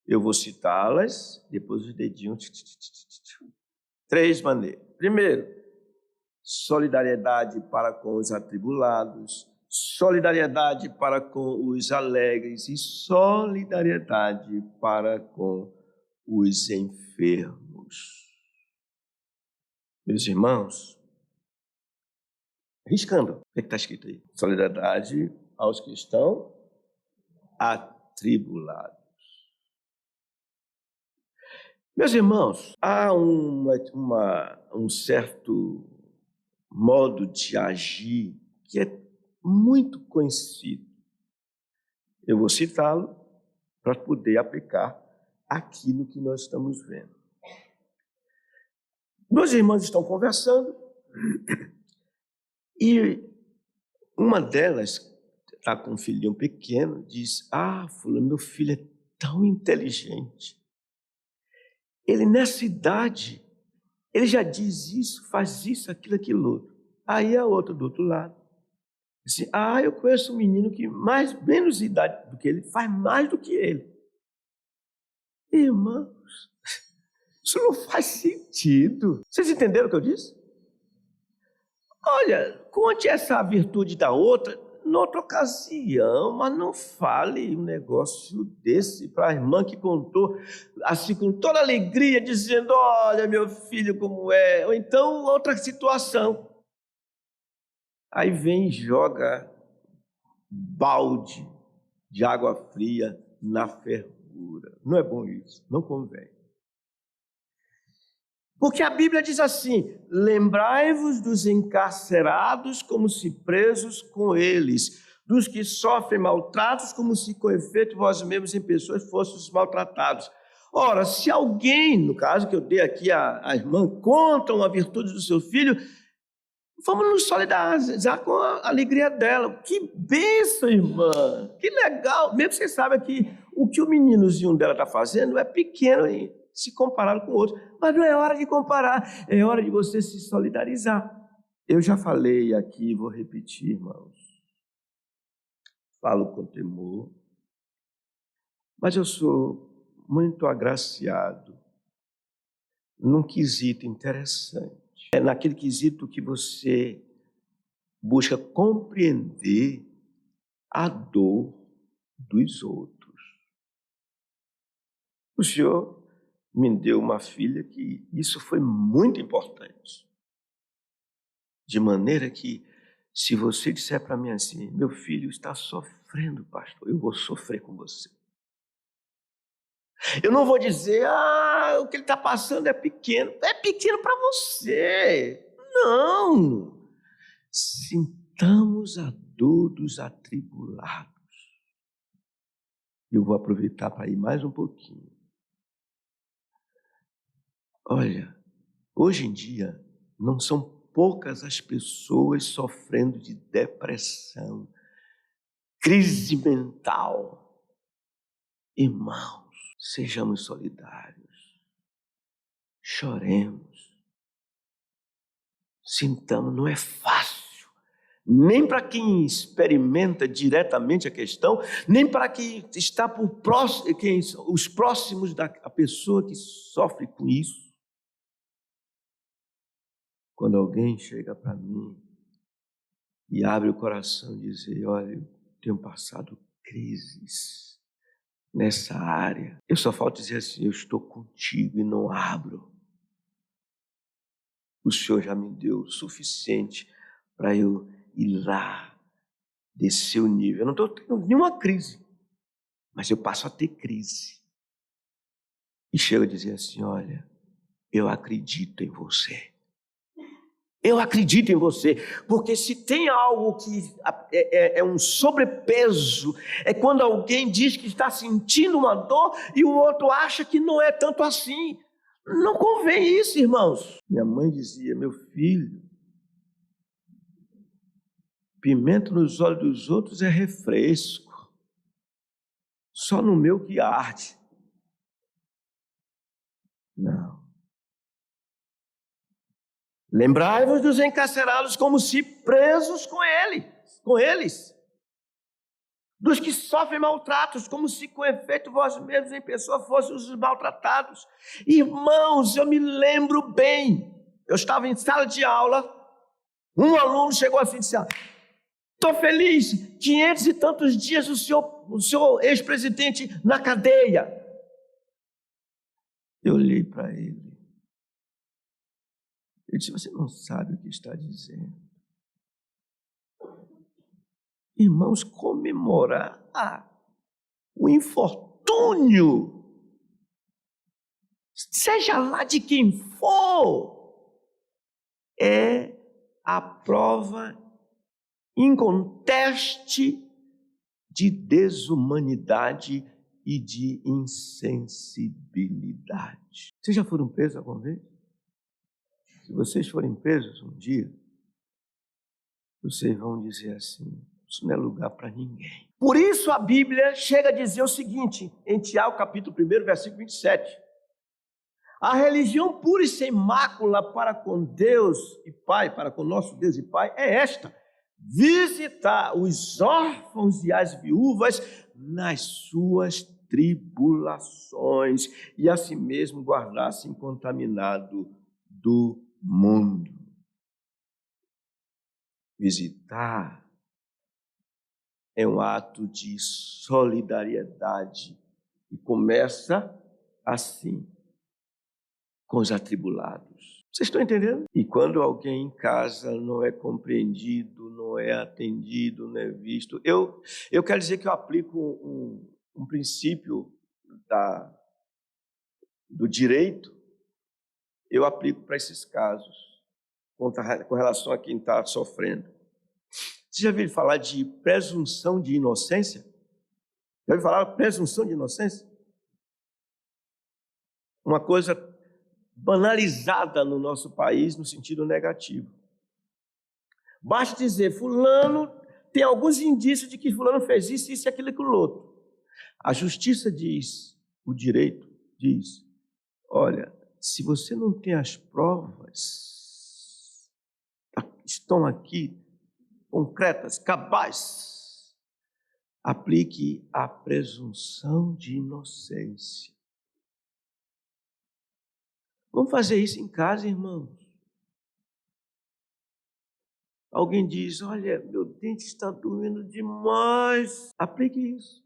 Eu vou citá-las, depois os dedinhos. 3 maneiras. Primeiro, solidariedade para com os atribulados, solidariedade para com os alegres e solidariedade para com os enfermos. Meus irmãos, riscando, o que está escrito aí? Solidariedade aos que estão atribulados. Meus irmãos, há um certo modo de agir que é muito conhecido. Eu vou citá-lo para poder aplicar aquilo que nós estamos vendo. Duas irmãs estão conversando e uma delas está com um filhinho pequeno, diz: fulano, meu filho é tão inteligente. Ele nessa idade, ele já diz isso, faz isso, aquilo outro. Aí a outra do outro lado, assim, eu conheço um menino que menos idade do que ele, faz mais do que ele. Irmãos, isso não faz sentido. Vocês entenderam o que eu disse? Olha, conte essa virtude da outra noutra ocasião, mas não fale um negócio desse para a irmã que contou, assim, com toda alegria, dizendo: olha, meu filho, como é. Ou então, outra situação. Aí vem e joga balde de água fria na fervura. Não é bom isso, não convém. Porque a Bíblia diz assim: lembrai-vos dos encarcerados como se presos com eles, dos que sofrem maltratos como se com efeito vós mesmos em pessoas fosseis maltratados. Ora, se alguém, no caso que eu dei aqui a irmã, conta uma virtude do seu filho, vamos nos solidarizar com a alegria dela. Que bênção, irmã! Que legal! Mesmo você sabe que o que o meninozinho dela está fazendo é pequeno se comparado com outros. Mas não é hora de comparar, é hora de você se solidarizar. Eu já falei aqui, vou repetir, irmãos. Falo com temor, mas eu sou muito agraciado num quesito interessante. É naquele quesito que você busca compreender a dor dos outros. O Senhor me deu uma filha que isso foi muito importante. De maneira que, se você disser para mim assim: meu filho está sofrendo, pastor, eu vou sofrer com você. Eu não vou dizer: o que ele está passando é pequeno. É pequeno para você. Não. Sintamos a dor dos atribulados. Eu vou aproveitar para ir mais um pouquinho. Olha, hoje em dia, não são poucas as pessoas sofrendo de depressão, crise mental. Irmãos, sejamos solidários, choremos, sintamos. Não é fácil, nem para quem experimenta diretamente a questão, nem para quem está por próximo, os próximos da pessoa que sofre com isso. Quando alguém chega para mim e abre o coração e diz: olha, eu tenho passado crises nessa área, eu só falta dizer assim: eu estou contigo, e não abro. O Senhor já me deu o suficiente para eu ir lá, descer o nível. Eu não estou tendo nenhuma crise, mas eu passo a ter crise. E chego a dizer assim: olha, eu acredito em você. Eu acredito em você, porque se tem algo que é um sobrepeso, é quando alguém diz que está sentindo uma dor e o outro acha que não é tanto assim. Não convém isso, irmãos. Minha mãe dizia: meu filho, pimenta nos olhos dos outros é refresco, só no meu que arde. Não. Lembrai-vos dos encarcerados como se presos com eles. dos que sofrem maltratos, como se com efeito vós mesmos em pessoa fossem os maltratados. Irmãos, eu me lembro bem, eu estava em sala de aula, um aluno chegou assim e disse: estou feliz, 500 e tantos dias o senhor ex-presidente na cadeia. Eu olhei para ele. Eu disse: você não sabe o que está dizendo. Irmãos, comemorar o infortúnio, seja lá de quem for, é a prova inconteste de desumanidade e de insensibilidade. Vocês já foram presos alguma vez? Se vocês forem presos um dia, vocês vão dizer assim: isso não é lugar para ninguém. Por isso a Bíblia chega a dizer o seguinte, em Tiago capítulo 1, versículo 27. A religião pura e sem mácula para com Deus e Pai, para com nosso Deus e Pai, é esta: visitar os órfãos e as viúvas nas suas tribulações e a si mesmo guardar-se incontaminado do mundo. Visitar é um ato de solidariedade e começa assim, com os atribulados. Vocês estão entendendo? E quando alguém em casa não é compreendido, não é atendido, não é visto, eu quero dizer que eu aplico um princípio do direito, eu aplico para esses casos, com relação a quem está sofrendo. Você já ouviu falar de presunção de inocência? Já ouviu falar de presunção de inocência? Uma coisa banalizada no nosso país no sentido negativo. Basta dizer: fulano tem alguns indícios de que fulano fez isso, isso e aquilo e aquilo outro. A justiça diz, o direito diz: olha, se você não tem as provas, estão aqui, concretas, cabais, aplique a presunção de inocência. Vamos fazer isso em casa, irmãos. Alguém diz: olha, meu dente está doendo demais. Aplique isso.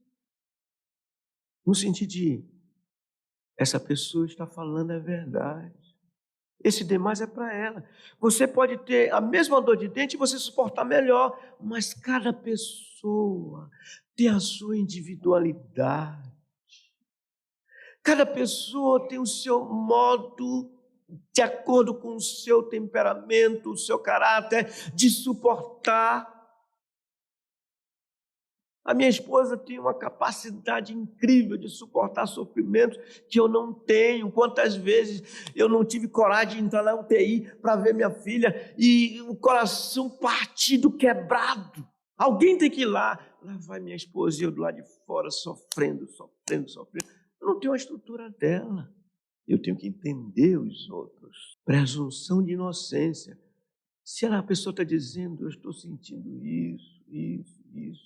No sentido de, essa pessoa está falando a verdade. Esse demais é para ela. Você pode ter a mesma dor de dente e você suportar melhor, mas cada pessoa tem a sua individualidade. Cada pessoa tem o seu modo, de acordo com o seu temperamento, o seu caráter, de suportar. A minha esposa tem uma capacidade incrível de suportar sofrimentos que eu não tenho. Quantas vezes eu não tive coragem de entrar na UTI para ver minha filha e o coração partido, quebrado. Alguém tem que ir lá. Lá vai minha esposa e eu do lado de fora sofrendo. Eu não tenho a estrutura dela. Eu tenho que entender os outros. Presunção de inocência. Se a pessoa está dizendo: eu estou sentindo isso.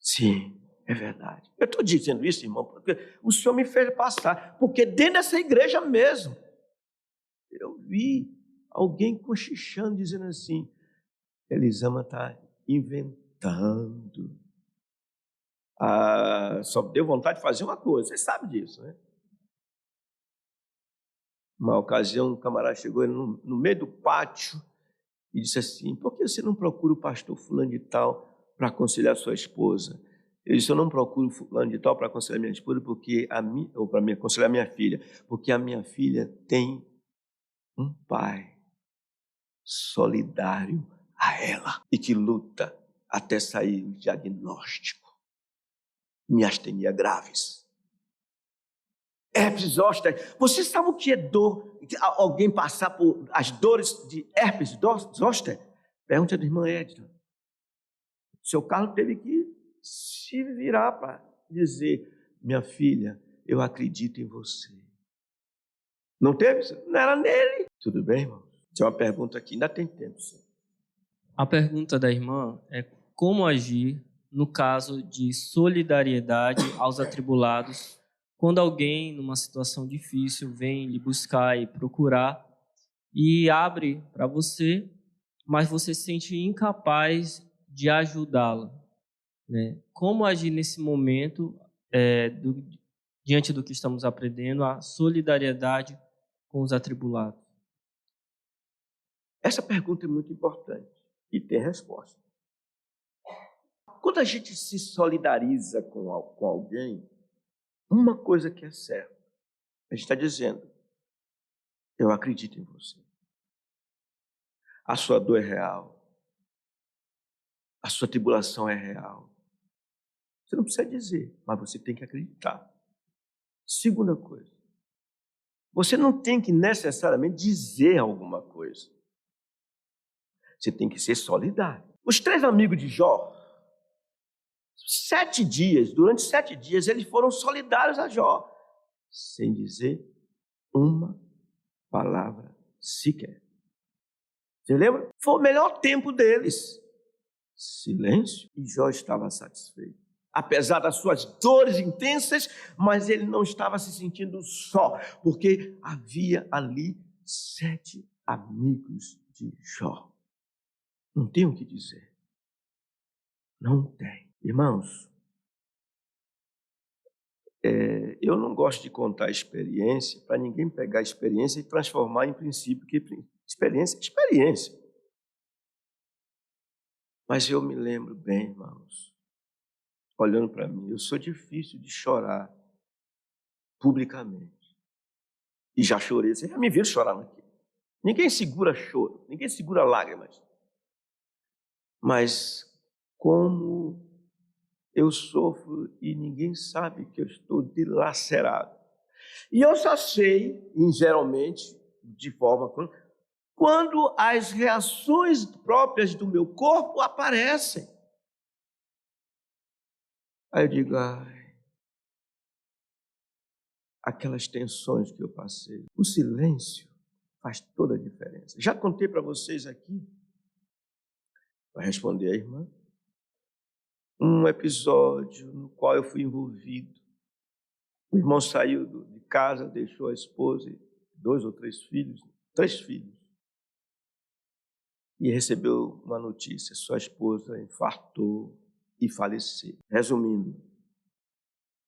Sim, é verdade. Eu estou dizendo isso, irmão, porque o Senhor me fez passar. Porque dentro dessa igreja mesmo, eu vi alguém cochichando, dizendo assim: Elisama está inventando. Só deu vontade de fazer uma coisa, você sabe disso, né? Uma ocasião, um camarada chegou no meio do pátio e disse assim: por que você não procura o pastor fulano de tal para aconselhar sua esposa? Eu disse: eu não procuro fulano de tal para aconselhar minha esposa, ou para aconselhar minha filha, porque a minha filha tem um pai solidário a ela e que luta até sair o diagnóstico. Miastenia graves. Herpes zoster. Você sabe o que é dor? Alguém passar por as dores de herpes zoster? Pergunta da irmã Edna. Seu Carlos teve que se virar para dizer: minha filha, eu acredito em você. Não teve? Não era nele. Tudo bem, irmão? Tem uma pergunta aqui, ainda tem tempo, sim. A pergunta da irmã é: como agir no caso de solidariedade aos atribulados, quando alguém, numa situação difícil, vem lhe buscar e procurar e abre para você, mas você se sente incapaz de ajudá-la, né? Como agir nesse momento, diante do que estamos aprendendo, a solidariedade com os atribulados? Essa pergunta é muito importante e tem resposta. Quando a gente se solidariza com alguém, uma coisa que é certa, a gente está dizendo, eu acredito em você. A sua dor é real. A sua tribulação é real. Você não precisa dizer, mas você tem que acreditar. Segunda coisa, você não tem que necessariamente dizer alguma coisa. Você tem que ser solidário. Os 3 amigos de Jó, durante 7 dias, eles foram solidários a Jó, sem dizer uma palavra sequer. Você lembra? Foi o melhor tempo deles. Silêncio. E Jó estava satisfeito. Apesar das suas dores intensas, mas ele não estava se sentindo só, porque havia ali 7 amigos de Jó. Não tem o que dizer. Não tem. Irmãos, eu não gosto de contar experiência para ninguém pegar a experiência e transformar em princípio, que experiência é experiência. Mas eu me lembro bem, irmãos, olhando para mim, eu sou difícil de chorar publicamente. E já chorei, vocês já me viram chorando aqui. Ninguém segura choro, ninguém segura lágrimas. Mas como eu sofro e ninguém sabe que eu estou dilacerado. E eu só sei, geralmente, de forma quando as reações próprias do meu corpo aparecem. Aí eu digo, aquelas tensões que eu passei. O silêncio faz toda a diferença. Já contei para vocês aqui, para responder a irmã, um episódio no qual eu fui envolvido. O irmão saiu de casa, deixou a esposa e 2 ou 3 filhos, 3 filhos. E recebeu uma notícia, sua esposa infartou e faleceu. Resumindo,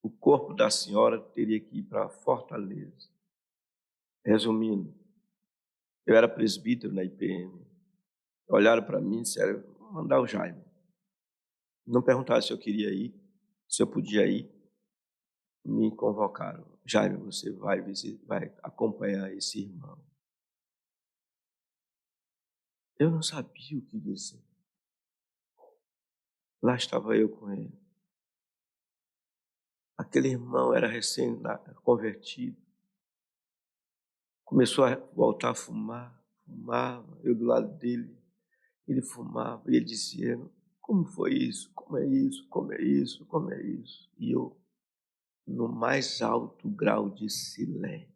o corpo da senhora teria que ir para Fortaleza. Resumindo, eu era presbítero na IPM. Olharam para mim e disseram, vou mandar o Jaime. Não perguntaram se eu queria ir, se eu podia ir. Me convocaram. Jaime, você vai acompanhar esse irmão. Eu não sabia o que dizer. Lá estava eu com ele. Aquele irmão era recém-convertido. Começou a voltar a fumava, eu do lado dele. Ele fumava e ele dizia, como foi isso? Como é isso? Como é isso? Como é isso? E eu, no mais alto grau de silêncio.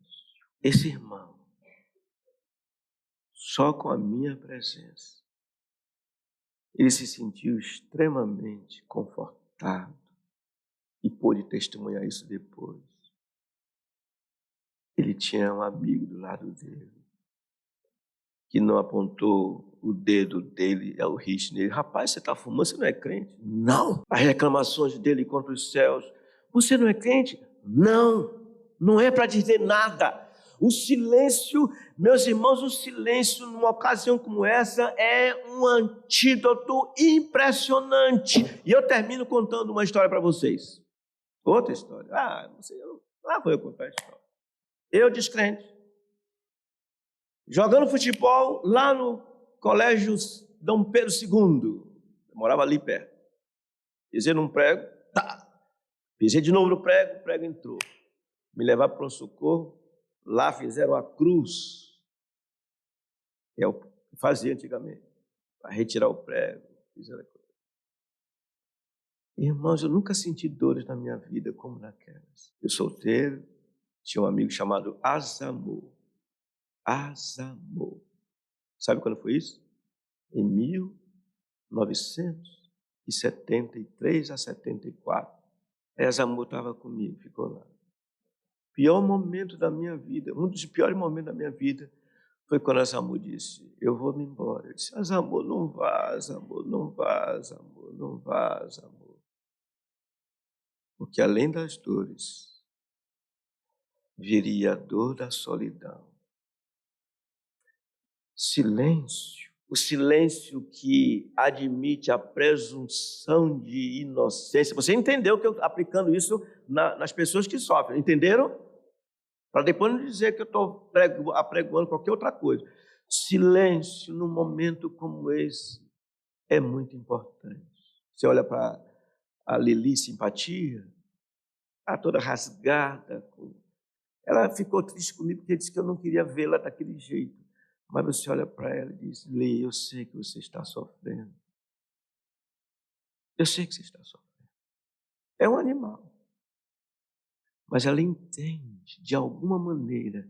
Esse irmão, só com a minha presença, ele se sentiu extremamente confortado e pôde testemunhar isso depois. Ele tinha um amigo do lado dele que não apontou o dedo dele ao risco nele. Rapaz, você está fumando, você não é crente? Não. As reclamações dele contra os céus. Você não é crente? Não. Não é para dizer nada. O silêncio, meus irmãos, o silêncio numa ocasião como essa é um antídoto impressionante. E eu termino contando uma história para vocês. Outra história. Lá vou eu contar a história. Eu descrente, jogando futebol lá no colégio Dom Pedro II. Eu morava ali perto. Pisei num prego, pisei de novo no prego, o prego entrou. Me levaram para o socorro. Lá fizeram a cruz, que é o que fazia antigamente, para retirar o prego. Fizeram a cruz. Irmãos, eu nunca senti dores na minha vida como naquelas. Eu solteiro, tinha um amigo chamado Azamor. Azamor. Sabe quando foi isso? Em 1900 73 a 74. Aí a Zamu estava comigo, ficou lá. Pior momento da minha vida, um dos piores momentos da minha vida, foi quando a Zamu disse, eu vou me embora. Eu disse, Zamu, não vá, Zamu, não vá, Zamu, não vá, Zamu. Porque além das dores, viria a dor da solidão. Silêncio, o silêncio que admite a presunção de inocência. Você entendeu que eu estou aplicando isso nas pessoas que sofrem, entenderam? Para depois não dizer que eu estou apregoando qualquer outra coisa. Silêncio num momento como esse é muito importante. Você olha para a Lili Simpatia, está toda rasgada. Ela ficou triste comigo porque disse que eu não queria vê-la daquele jeito. Mas você olha para ela e diz, Lili, eu sei que você está sofrendo. Eu sei que você está sofrendo. É um animal. Mas ela entende, de alguma maneira,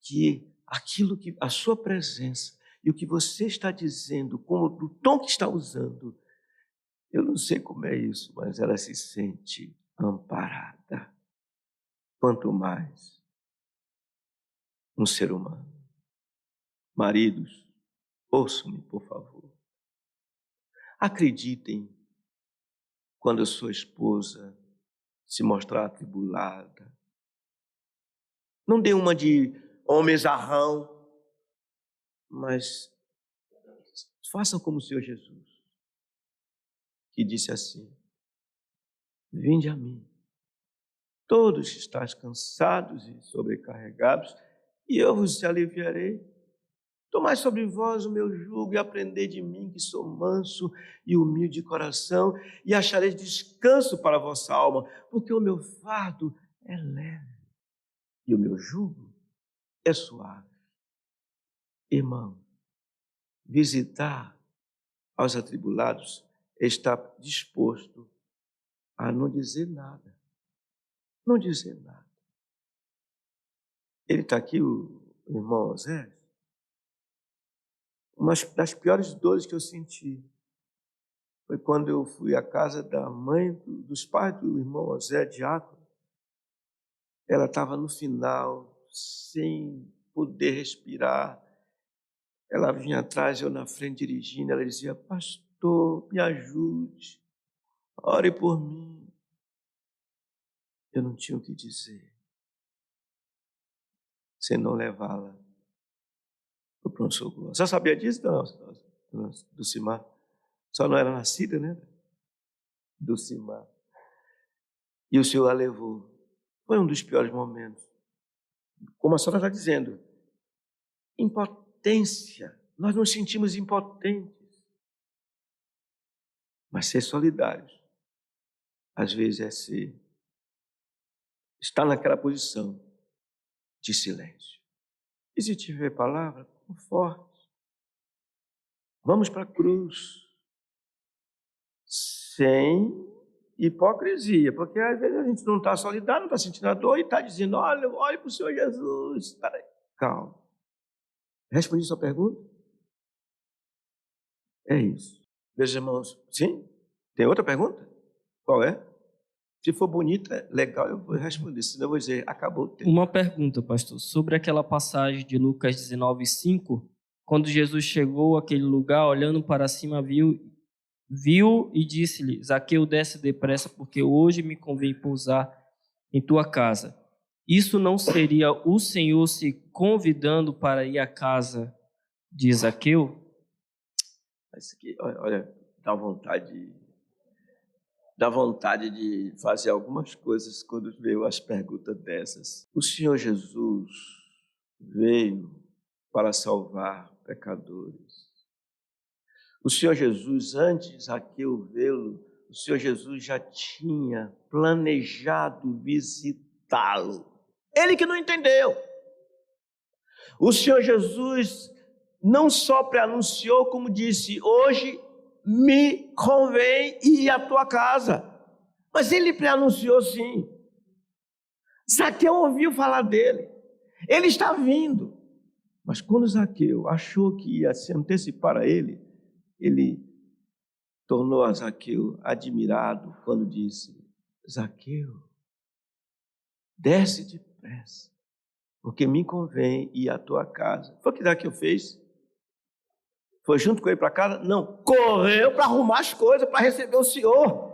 que aquilo que a sua presença e o que você está dizendo, como o tom que está usando, eu não sei como é isso, mas ela se sente amparada. Quanto mais um ser humano. Maridos, ouçam-me, por favor. Acreditem quando a sua esposa se mostrar atribulada. Não dê uma de homem zarrão, mas façam como o Senhor Jesus, que disse assim, vinde a mim, todos estáis cansados e sobrecarregados, e eu vos aliviarei. Tomai sobre vós o meu jugo e aprendei de mim, que sou manso e humilde de coração, e achareis descanso para a vossa alma, porque o meu fardo é leve e o meu jugo é suave. Irmão, visitar aos atribulados está disposto a não dizer nada. Não dizer nada. Ele está aqui, o irmão Osés. Uma das piores dores que eu senti foi quando eu fui à casa da mãe, dos pais do irmão Osé, diácono. Ela estava no final, sem poder respirar. Ela vinha atrás, eu na frente dirigindo. Ela dizia, pastor, me ajude, ore por mim. Eu não tinha o que dizer, senão levá-la para o pronto-socorro. Você sabia disso, Dulcimar? Só não era nascida, né? Dulcimar. E o Senhor a levou. Foi um dos piores momentos. Como a senhora está dizendo, impotência. Nós nos sentimos impotentes. Mas ser solidários, às vezes, é estar naquela posição de silêncio. E se tiver palavra, conforte. Vamos para a cruz. Sem hipocrisia, porque às vezes a gente não está solidário, não está sentindo a dor e está dizendo, olha, olhe para o Senhor Jesus. Calma. Respondi sua pergunta? É isso. Meus irmãos, sim? Tem outra pergunta? Qual é? Se for bonita, legal, eu vou responder, senão eu vou dizer, acabou o tempo. Uma pergunta, pastor, sobre aquela passagem de Lucas 19:5, quando Jesus chegou àquele lugar, olhando para cima, viu e disse-lhe, Zaqueu, desce depressa, porque hoje me convém pousar em tua casa. Isso não seria o Senhor se convidando para ir à casa de Zaqueu? Isso aqui, olha, dá vontade de fazer algumas coisas quando veio as perguntas dessas. O Senhor Jesus veio para salvar pecadores. O Senhor Jesus, antes de Zaqueu vê-lo, o Senhor Jesus já tinha planejado visitá-lo. Ele que não entendeu. O Senhor Jesus não só preanunciou, como disse, hoje me convém ir à tua casa. Mas ele preanunciou sim. Zaqueu ouviu falar dele. Ele está vindo. Mas quando Zaqueu achou que ia se antecipar a ele tornou a Zaqueu admirado quando disse: Zaqueu, desce depressa, porque me convém ir à tua casa. Foi o que Zaqueu fez? Foi junto com ele para casa? Não, correu para arrumar as coisas para receber o Senhor.